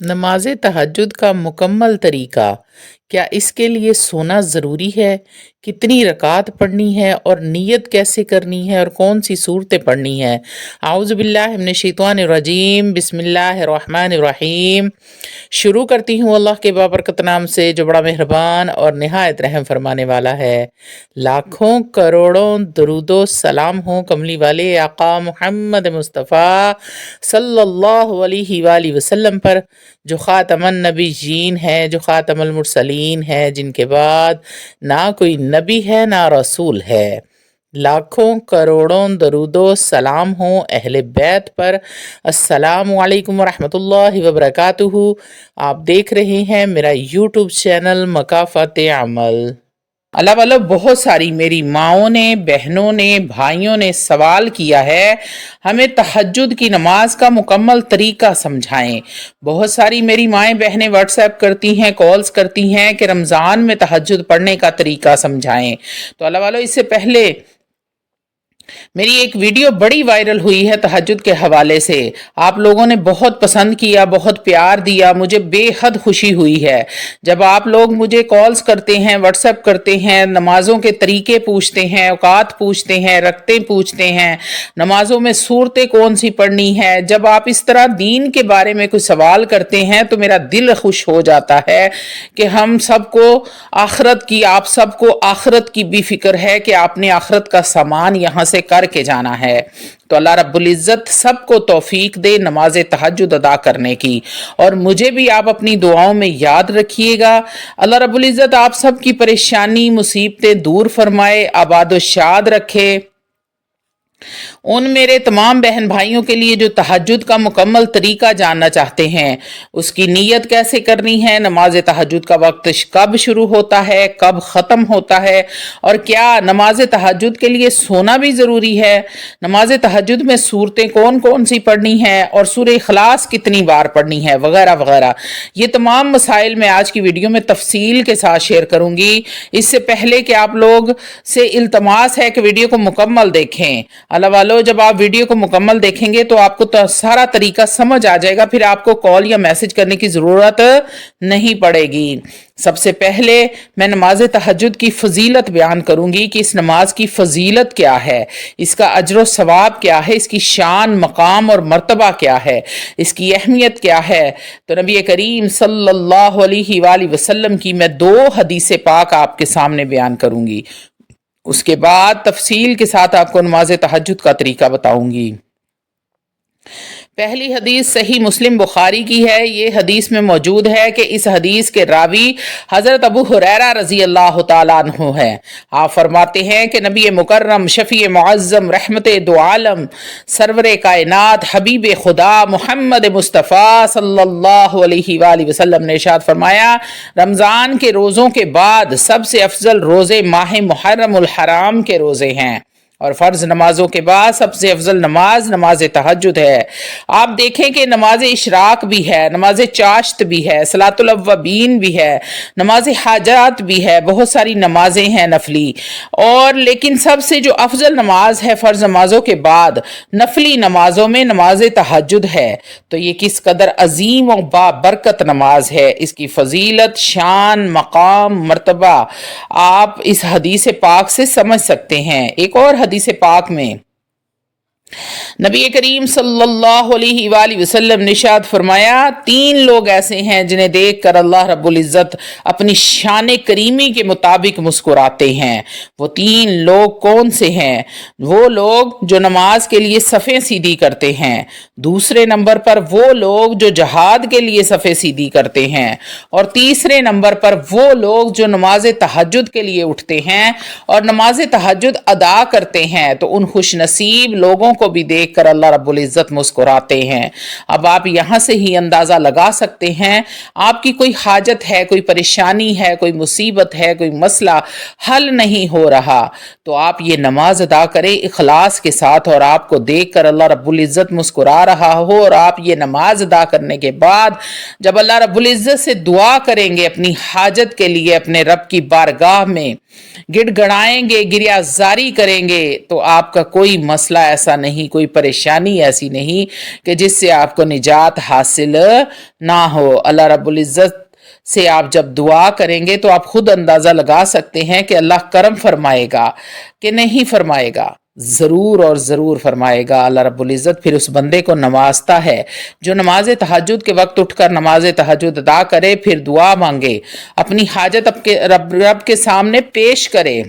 नमाज तहज्जुद का मुकम्मल तरीका। क्या इसके लिए सोना ज़रूरी है? कितनी रकात पढ़नी है और नियत कैसे करनी है और कौन सी सूरतें पढ़नी है? आऊज़ु बिल्लाहि मिनश शैतानिर रजीम, बिस्मिल्लाहिर रहमानिर रहीम। शुरू करती हूँ अल्लाह के बाबरकत नाम से जो बड़ा मेहरबान और निहायत रहम फरमाने वाला है। लाखों करोड़ों दरूदो सलाम हो कमली वाले आका मुहम्मद मुस्तफ़ा सल्लल्लाहु अलैहि वसल्लम पर, जो ख़ातमुन नबीयीन है, जो ख़ातमुल मुरसलीन है, जिनके बाद ना कोई नबी है ना रसूल है। लाखों करोड़ों दरूदो सलाम हो अहले बैत पर। अस्सलामु अलैकुम वरहमतुल्लाहि वबरकातुहू। आप देख रहे हैं मेरा यूट्यूब चैनल मकाफ़ात अमल। अल्लाह वालों, बहुत सारी मेरी माओं ने, बहनों ने, भाइयों ने सवाल किया है हमें तहज्जुद की नमाज का मुकम्मल तरीका समझाएं। बहुत सारी मेरी माएँ बहनें व्हाट्सएप करती हैं, कॉल्स करती हैं कि रमज़ान में तहज्जुद पढ़ने का तरीका समझाएं। तो अल्लाह वालों, इससे पहले मेरी एक वीडियो बड़ी वायरल हुई है तहज्जुद के हवाले से। आप लोगों ने बहुत पसंद किया, बहुत प्यार दिया, मुझे बेहद खुशी हुई है। जब आप लोग मुझे कॉल्स करते हैं, व्हाट्सएप करते हैं, नमाजों के तरीके पूछते हैं, औकात पूछते हैं, रखते पूछते हैं, नमाजों में सूरतें कौन सी पढ़नी है, जब आप इस तरह दीन के बारे में कुछ सवाल करते हैं तो मेरा दिल खुश हो जाता है कि हम सबको आखरत की, आप सबको आखरत की भी फिक्र है कि आपने आखरत का सामान यहाँ से करके जाना है। तो अल्लाह रब्बुल इज़्ज़त सबको तौफीक दे नमाज तहज्जुद अदा करने की, और मुझे भी आप अपनी दुआओं में याद रखिएगा। अल्लाह रब्बुल इज़्ज़त आप सब की परेशानी मुसीबतें दूर फरमाए, आबाद शाद रखे। उन मेरे तमाम बहन भाइयों के लिए जो तहज्जुद का मुकम्मल तरीका जानना चाहते हैं, उसकी नीयत कैसे करनी है, नमाज तहज्जुद का वक्त कब शुरू होता है, कब ख़त्म होता है, और क्या नमाज तहज्जुद के लिए सोना भी ज़रूरी है, नमाज तहज्जुद में सूरतें कौन कौन सी पढ़नी है और सूरह इखलास कितनी बार पढ़नी है, वगैरह वगैरह। ये तमाम मसाइल मैं आज की वीडियो में तफसील के साथ शेयर करूँगी। इससे पहले कि आप लोग से इल्तमास है कि वीडियो को मुकम्मल देखें। अल्लाह वालों, जब आप वीडियो को मुकम्मल देखेंगे तो आपको तो सारा तरीका समझ आ जाएगा, फिर आपको कॉल या मैसेज करने की ज़रूरत नहीं पड़ेगी। सबसे पहले मैं नमाज तहज्जुद की फजीलत बयान करूंगी कि इस नमाज की फजीलत क्या है, इसका अजर सवाब क्या है, इसकी शान, मकाम और मर्तबा क्या है, इसकी अहमियत क्या है। तो नबी करीम सल्लल्लाहु अलैहि वसल्लम की मैं 2 हदीस पाक आपके सामने बयान करूंगी। उसके बाद तफसील के साथ आपको नमाज तहज्जुद का तरीका बताऊंगी। पहली हदीस सही मुस्लिम बुखारी की है। ये हदीस में मौजूद है कि इस हदीस के रावी हज़रत अबू हुरैरा रज़ी अल्लाह तआला अन्हु है। आप फरमाते हैं कि नबी मुकर्रम, शफ़ी मुअज़्ज़म, रहमत दो आलम, सरवर कायनात, हबीब खुदा मुहम्मद मुस्तफ़ा सल्लल्लाहु अलैहि वसल्लम ने इरशाद फरमाया, रमज़ान के रोज़ों के बाद सबसे अफजल रोज़े माह मुहर्रमुल हराम के रोज़े हैं, और फ़र्ज नमाजों के बाद सबसे अफजल नमाज नमाज तहज्जुद है। आप देखें कि नमाज इशराक भी है, नमाज चाश्त भी है, सलातुल अव्वबीन भी है, नमाज हाजात भी है, बहुत सारी नमाजें हैं नफली। और लेकिन सबसे जो अफजल नमाज है फ़र्ज नमाजों के बाद नफली नमाजों में नमाज तहज्जुद है। तो ये किस कदर अजीम और बाबरकत नमाज है, इसकी फजीलत, शान, मकाम, मर्तबा आप इस हदीस पाक से समझ सकते हैं। एक और हदीस पाक में नबी करीम सल्लल्लाहु अलैहि वसल्लम ने इरशाद फरमाया, 3 लोग ऐसे हैं जिन्हें देखकर अल्लाह रब्बुल इज़्ज़त अपनी शान करीमी के मुताबिक मुस्कुराते हैं। वो 3 लोग कौन से हैं? वो लोग जो नमाज के लिए सफ़ें सीधी करते हैं, दूसरे नंबर पर वो लोग जो जहाद के लिए सफ़ें सीधी करते हैं, और तीसरे नंबर पर वो लोग जो नमाज तहज्जुद के लिए उठते हैं और नमाज तहज्जुद अदा करते हैं। तो उन खुशनसीब लोगों को भी देखकर अल्लाह रब्बुल इज़्ज़त मुस्कुराते हैं। अब आप यहाँ से ही अंदाज़ा लगा सकते हैं, आपकी कोई हाजत है, कोई परेशानी है, कोई मुसीबत है, कोई मसला हल नहीं हो रहा, तो आप ये नमाज अदा करें इखलास के साथ, और आपको देखकर अल्लाह रब्बुल इज़्ज़त मुस्कुरा रहा हो, और आप ये नमाज अदा करने के बाद जब अल्लाह रब्बुल इज़्ज़त से दुआ करेंगे अपनी हाजत के लिए, अपने रब की बारगाह में गिड़गड़ाएंगे, गिरियाजारी करेंगे, तो आपका कोई मसला ऐसा नहीं, कोई परेशानी ऐसी नहीं कि जिससे आपको निजात हासिल ना हो। अल्लाह रब्बुल इज़्ज़त से आप जब दुआ करेंगे तो आप खुद अंदाज़ा लगा सकते हैं कि अल्लाह करम फरमाएगा कि नहीं फरमाएगा। ज़रूर और ज़रूर फरमाएगा अल्लाह रब्बुल इज़्ज़त। फिर उस बंदे को नवाजता है जो नमाज तहज्जुद के वक्त उठकर नमाज तहज्जुद अदा करे, फिर दुआ मांगे, अपनी हाजत रब के सामने पेश करे।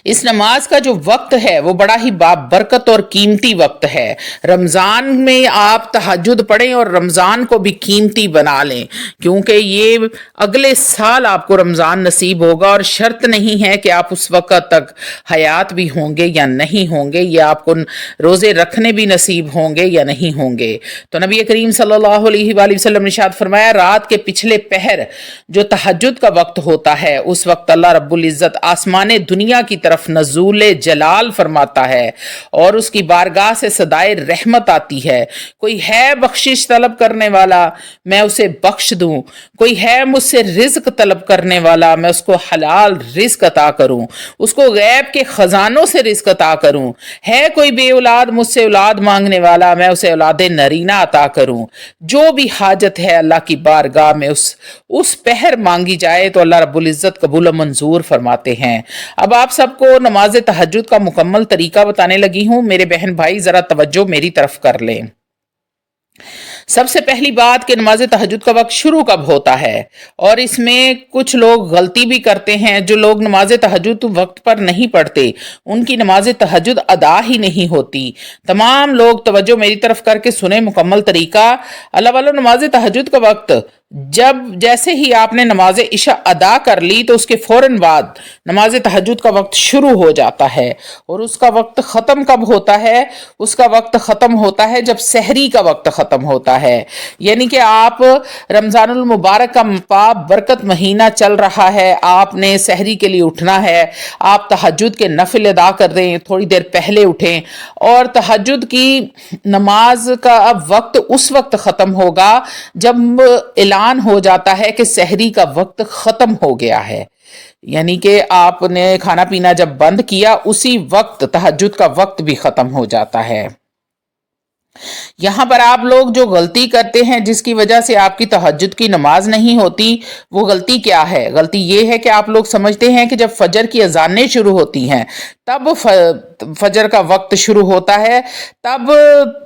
इस नमाज का जो वक्त है वो बड़ा ही बाबरकत और कीमती वक्त है। रमज़ान में आप तहज्जुद पढ़ें और रमज़ान को भी कीमती बना लें, क्योंकि ये अगले साल आपको रमज़ान नसीब होगा और शर्त नहीं है कि आप उस वक्त तक हयात भी होंगे या नहीं होंगे, या आपको रोज़े रखने भी नसीब होंगे या नहीं होंगे। तो नबी करीम सल्लल्लाहु अलैहि वसल्लम ने इरशाद फरमाया, रात के पिछले पहर जो तहज्जुद का वक्त होता है, उस वक्त अल्लाह रब्बुल इज़्ज़त आसमान दुनिया की तरफ नज़ूल जलाल फरमाता है और उसकी बारगाह से सदाए रहमत आती है। कोई है बख्शिश तलब करने वाला, मैं उसे बख्श दूं। कोई है मुझसे रिज्क तलब करने वाला, मैं उसको हलाल रिज्क अता करूं, उसको गैब के खजानों से रिज्क अता करूं। है कोई बे औलाद मुझसे औलाद मांगने वाला, मैं उसे औलाद नरीना अता करूं। जो भी हाजत है अल्लाह की बारगाह में उस पहर मांगी जाए तो अल्लाह रब्बुल इज़्ज़त कबूल मंजूर फरमाते हैं। अब आप सबको नमाज तहज्जुद का मुकम्मल तरीका बताने लगी हूं। मेरे बहन भाई जरा तवज्जो मेरी तरफ कर लें। सबसे पहली बात कि नमाज तहज्जुद का वक्त शुरू कब होता है, और इसमें कुछ लोग गलती भी करते हैं। जो लोग नमाज तहज्जुद वक्त पर नहीं पढ़ते उनकी नमाज तहज्जुद अदा ही नहीं होती। तमाम लोग तवज्जो मेरी तरफ करके सुने मुकम्मल तरीका। अल्लाह वालों, नमाज तहज्जुद का वक्त जब जैसे ही आपने नमाज इशा अदा कर ली तो उसके फौरन बाद नमाज तहज्जुद का वक्त शुरू हो जाता है। और उसका वक्त ख़त्म कब होता है? उसका वक्त ख़त्म होता है जब सहरी का वक्त ख़त्म होता है। यानी कि आप रमज़ानुल मुबारक का पाक बरकत महीना चल रहा है, आपने सहरी के लिए उठना है, आप तहज्जुद के नफिल अदा कर दें, थोड़ी देर पहले उठें। और तहज्जुद की नमाज का अब वक्त उस वक्त ख़त्म होगा जब ऐलान हो जाता है कि सहरी का वक्त खत्म हो गया है। यानी कि आपने खाना पीना जब बंद किया उसी वक्त तहज्जुद का वक्त भी खत्म हो जाता है। यहां पर आप लोग जो गलती करते हैं जिसकी वजह से आपकी तहज्जुद की नमाज नहीं होती, वो गलती क्या है? गलती ये है कि आप लोग समझते हैं कि जब फजर की अजानें शुरू होती हैं तब फजर का वक्त शुरू होता है, तब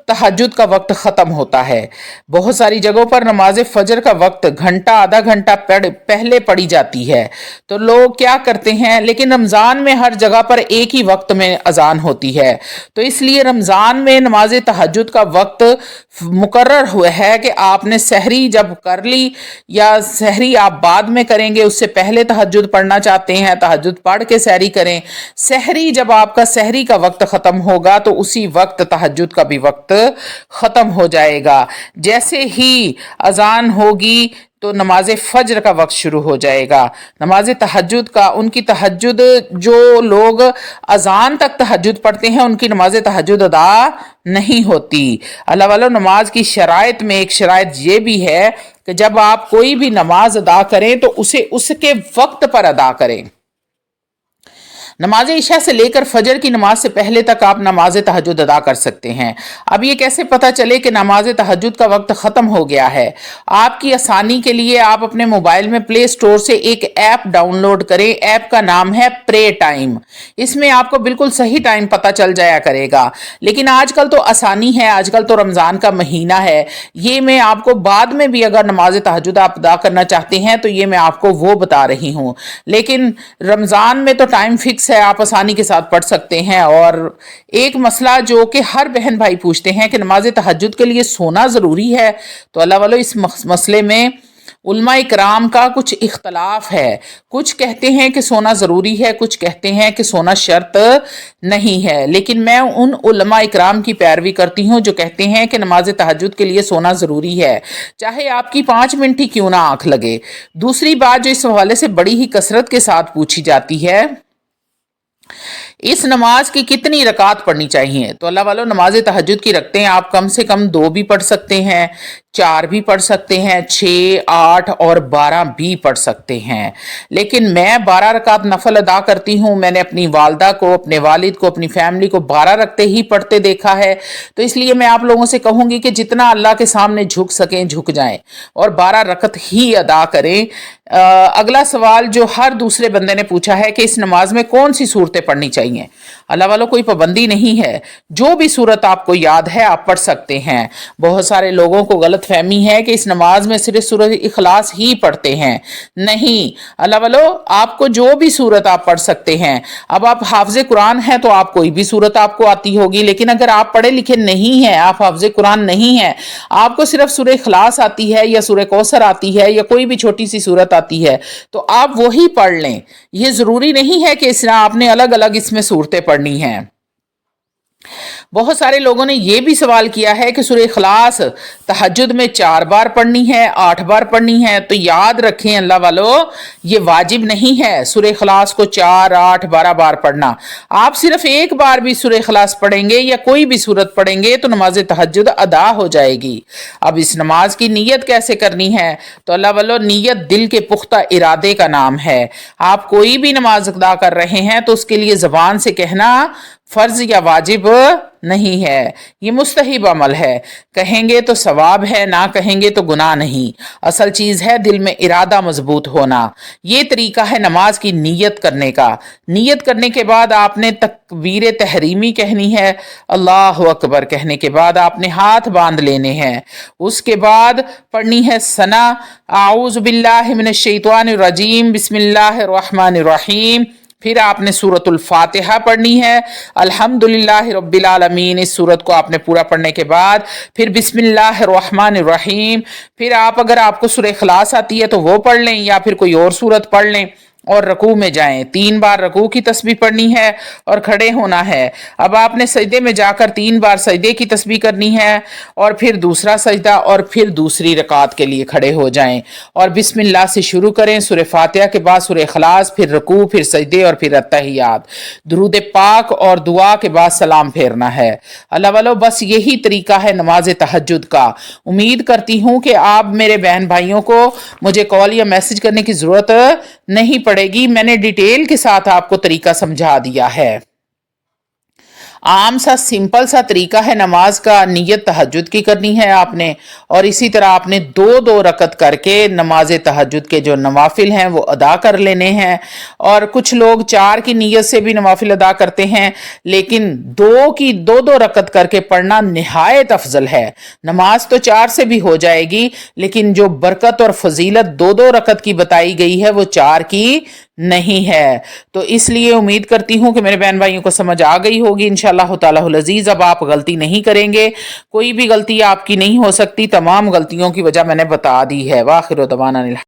तहज्जुद का वक्त ख़त्म होता है। बहुत सारी जगहों पर नमाज फजर का वक्त घंटा आधा घंटा पहले पड़ी जाती है। तो लोग क्या करते हैं, लेकिन रमज़ान में हर जगह पर एक ही वक्त में अजान होती है, तो इसलिए रमज़ान में नमाज तहज्जुद का वक्त मुकर्रर हुआ है कि आपने सहरी जब कर ली या सहरी आप बाद में करेंगे, उससे पहले तहज्जुद पढ़ना चाहते हैं, तहज्जुद पढ़ के सहरी करें। सहरी जब आपका सहरी का वक्त खत्म होगा तो उसी वक्त तहज्जुद का भी वक्त खत्म हो जाएगा। जैसे ही अजान होगी तो नमाज फज्र का वक्त शुरू हो जाएगा। नमाज तहज्जुद का, उनकी तहज्जुद, जो लोग अजान तक तहज्जुद पढ़ते हैं उनकी नमाज तहज्जुद अदा नहीं होती। अल्लाह वालों, नमाज की शराइत में एक शराइत ये भी है कि जब आप कोई भी नमाज अदा करें तो उसे उसके वक्त पर अदा करें। नमाज इशा से लेकर फजर की नमाज से पहले तक आप नमाज तहज्जुद अदा कर सकते हैं। अब ये कैसे पता चले कि नमाज तहज्जुद का वक्त ख़त्म हो गया है? आपकी आसानी के लिए आप अपने मोबाइल में प्ले स्टोर से एक ऐप डाउनलोड करें। ऐप का नाम है प्रे टाइम। इसमें आपको बिल्कुल सही टाइम पता चल जाया करेगा। लेकिन आजकल तो आसानी है, आजकल तो रमज़ान का महीना है। ये मैं आपको बाद में भी अगर नमाज तहज्जुद आप अदा करना चाहते हैं तो ये मैं आपको वो बता रही हूँ। लेकिन रमज़ान में तो टाइम फिक्स है, आप आसानी के साथ पढ़ सकते हैं। और एक मसला जो कि हर बहन भाई पूछते हैं कि नमाज तहज्जुद के लिए सोना ज़रूरी है, तो अल्लाह वालों, इस मसले में उलमा इकराम का कुछ इख्तलाफ है। कुछ कहते हैं कि सोना ज़रूरी है, कुछ कहते हैं कि सोना शर्त नहीं है। लेकिन मैं उन उलमा इकराम की पैरवी करती हूँ जो कहते हैं कि नमाज तहज्जुद के लिए सोना ज़रूरी है, चाहे आपकी 5 मिनट ही क्यों ना आँख लगे। दूसरी बात जो इस हवाले से बड़ी ही कसरत के साथ पूछी जाती है, इस नमाज की कितनी रकात पढ़नी चाहिए? तो अल्लाह वालों, नमाज तहज्जुद की रखते हैं आप कम से कम 2 भी पढ़ सकते हैं, 4 भी पढ़ सकते हैं, 6, 8 और 12 भी पढ़ सकते हैं। लेकिन मैं 12 रकात नफल अदा करती हूँ। मैंने अपनी वालदा को, अपने वालिद को, अपनी फैमिली को 12 रखते ही पढ़ते देखा है। तो इसलिए मैं आप लोगों से कहूँगी कि जितना अल्लाह के सामने झुक सकें झुक जाएं और 12 रकत ही अदा करें। अगला सवाल जो हर दूसरे बंदे ने पूछा है कि इस नमाज में कौन सी सूरतें पढ़नी चाहिए? अल्लाह वालों, कोई पाबंदी नहीं है, जो भी सूरत आपको याद है आप पढ़ सकते हैं। बहुत सारे लोगों को गलत फहमी है कि इस नमाज में सिर्फ सूरत इखलास ही पढ़ते हैं। नहीं, अल्लाह वालों, आपको जो भी सूरत आप पढ़ सकते हैं। अब आप हाफिज कुरान हैं तो आप कोई भी सूरत आपको आती होगी, लेकिन अगर आप पढ़े लिखे नहीं हैं, आप हाफिज कुरान नहीं हैं, आपको सिर्फ सूरह इखलास आती है या सूरह कौसर आती है या कोई भी छोटी सी सूरत आती है, तो आप वही पढ़ लें। ये जरूरी नहीं है कि इसमें आपने अलग अलग इसमें सूरतें पढ़नी हैं। बहुत सारे लोगों ने यह भी सवाल किया है कि सूरह इखलास तहज्जुद में 4 बार पढ़नी है, 8 बार पढ़नी है। तो याद रखें अल्लाह वालों, ये वाजिब नहीं है सूरह इखलास को 4, 8, 12 बार पढ़ना। आप सिर्फ एक बार भी सूरह इखलास पढ़ेंगे या कोई भी सूरत पढ़ेंगे तो नमाज तहज्जुद अदा हो जाएगी। अब इस नमाज की नीयत कैसे करनी है? तो अल्लाह वालों, नीयत दिल के पुख्ता इरादे का नाम है। आप कोई भी नमाज अदा कर रहे हैं तो उसके लिए जबान से कहना फर्ज या वाजिब नहीं है, ये मुस्तहिब अमल है। कहेंगे तो सवाब है, ना कहेंगे तो गुनाह नहीं। असल चीज है दिल में इरादा मजबूत होना। ये तरीका है नमाज की नीयत करने का। नीयत करने के बाद आपने तकबीर तहरीमी कहनी है, अल्लाह अकबर कहने के बाद आपने हाथ बांध लेने हैं। उसके बाद पढ़नी है सना, आऊज़ु बिल्लाहि मिनश शैतानिर रजीम, बिस्मिल्लाहिर रहमानिर रहीम। फिर आपने सूरतुल फातिहा पढ़नी है, अल्हम्दुलिल्लाहि रब्बिल आलमीन। इस सूरत को आपने पूरा पढ़ने के बाद फिर बिस्मिल्लाहिर रहमानिर रहीम। फिर आप अगर आपको सूरह इखलास आती है तो वो पढ़ लें या फिर कोई और सूरत पढ़ लें और रकू में जाएं। 3 बार रकू की तस्बीह पढ़नी है और खड़े होना है। अब आपने सजदे में जाकर 3 बार सजदे की तस्बीह करनी है और फिर दूसरा सजदा और फिर दूसरी रकात के लिए खड़े हो जाएं और बिस्मिल्लाह से शुरू करें। सूरह फातिहा के बाद सूरह इखलास, फिर रकू, फिर सजदे और फिर अत्तहियात। दुरूद पाक और दुआ के बाद सलाम फेरना है। अल्लाह वालों, बस यही तरीका है नमाज तहज्जुद का। उम्मीद करती हूँ कि आप मेरे बहन भाइयों को मुझे कॉल या मैसेज करने की जरूरत नहीं पड़ेगी। मैंने डिटेल के साथ आपको तरीका समझा दिया है। आम सा सिंपल सा तरीका है नमाज का। नियत तहज्जुद की करनी है आपने और इसी तरह आपने 2-2 रकत करके नमाज तहज्जुद के जो नवाफिल हैं वो अदा कर लेने हैं। और कुछ लोग 4 की नियत से भी नवाफिल अदा करते हैं, लेकिन 2 की 2-2 रकत करके पढ़ना निहायत अफजल है। नमाज तो 4 से भी हो जाएगी, लेकिन जो बरकत और फजीलत 2-2 रकत की बताई गई है वो 4 की नहीं है। तो इसलिए उम्मीद करती हूँ कि मेरे बहन भाइयों को समझ आ गई होगी इंशाअल्लाह ताला अज़ीज़। अब आप गलती नहीं करेंगे, कोई भी गलती आपकी नहीं हो सकती। तमाम गलतियों की वजह मैंने बता दी है। वाखिर दवाना।